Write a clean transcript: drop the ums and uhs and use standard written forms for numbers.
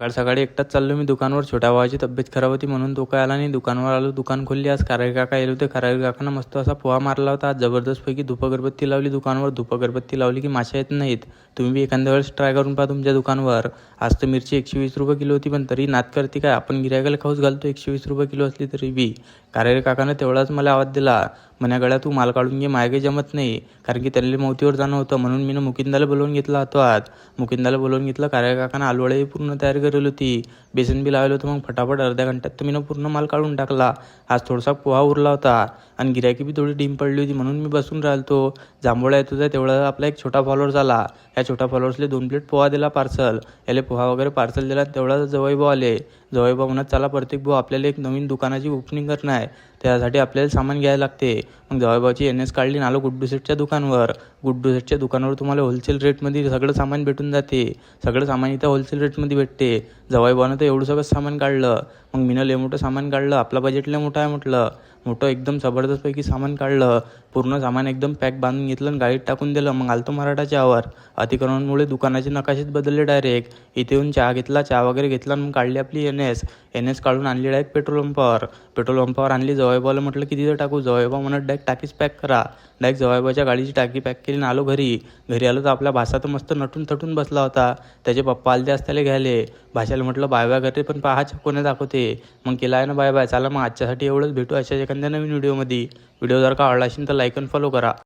सकाळ सकाळी एकटाच चाललो मी दुकानावर. छोट्या भावाची तब्येत खराब होती म्हणून तो काय आला नाही. दुकानावर आलो, दुकान खोलली. आज कारागीर काका येले होते. कारागीर काकानं मस्त असा पोहा मारला होता. आज जबरदस्तपैकी धूप अगरबत्ती लावली दुकानावर. धूप अगरबत्ती लावली की माशा येत नाहीत. तुम्ही बी एखाद्या वेळेस ट्राय करून पहा तुमच्या दुकानावर. आज तर मिरची 120 रुपये किलो होती, पण तरी नाद करते काय, आपण गिऱ्हाईकाला खाऊच घालतो 120 रुपये किलो असली तरी बी. कारागीर काकानं तेवढाच मला आवाज दिला, म्हण्या गड्या तू माल काढून घे, माय काही जमत नाही. कारण की त्यांना मौतीवर जाणं होतं म्हणून मी मुकिंदाला बोलवून घेतला होता. आज मुकिंदाला बोलवून घेतलं. कारागीर काकानं आलूवडाही पूर्ण तयार करेल होती. बेसन बी लावलं होतं. मग फटाफट अर्ध्या घंट्यात तर मी पूर्ण माल काढून टाकला. आज थोडासा पोहा उरला होता आणि गिऱ्हाईकी बी थोडी डीम पडली होती म्हणून मी बसून राहिलो. जांभोळा येत होता तेवढा आपला एक छोटा फॉलोअर झाला. या छोटा फॉलोअर्सले 2 प्लेट पोहा दिला पार्सल. याले पोहा वगैरे पार्सल दिला. तेवढा जवळभाऊ आले. जवळभाऊ म्हणत चला प्रत्येक भाऊ आपल्याला एक नवीन दुकानाची ओपनिंग करणं आहे, त्यासाठी आपल्याला सामान घ्यायला लागते. मग जवळभाऊची NS काढली आणि आलो गुड्डू सेटच्या दुकानावर. गुड्डू सेटच्या दुकानावर तुम्हाला होलसेल रेटमध्ये सगळं सामान भेटून जाते. सगळं सामान इथं होलसेल रेटमध्ये भेटते. जवळभाऊनं तर एवढं सगळं सामान काढलं. मग मीनं लय मोठं सामान काढलं. आपला बजेट लय मोठा आहे म्हटलं. मोठं एकदम जबरदस्तपैकी सामान काढलं. पूर्ण सामान एकदम पॅक बांधून घेतलं आणि गाडीत टाकून दिलं. मग आलतो मराठाच्यावर. अतिक्रमणामुळे दुकानाचे नकाशेच बदलले डायरेक्ट. इथे येऊन चहा घेतला, चहा वगैरे घेतला आणि मग काढली आपली NS काढून आणली डायरेक्ट पेट्रोल पंपावर. पेट्रोल पंपावर आणली. जवळभाऊला म्हटलं किती टाकू. जवळभाऊ म्हणत डायरेक्ट टाकीच पॅक करा. डायरेक्ट जवळभाऊच्या गाडीची टाकी पॅक केली आणि आलो घरी. घरी आलो तर आपला भाषा तर मस्त नटून थटून बसला होता. त्याचे पप्पा आले आज त्याला घ्यायले. भाषाला म्हटलं बाय बाय करते, पण पहा कोणी दाखवते. मग केला आहे ना बाय बाय. चला मग आजच्यासाठी एवढंच. भेटू अशाच एखाद्या नवीन व्हिडिओमध्ये. व्हिडिओ जर का आवडला असेल तर लाईक आणि फॉलो करा.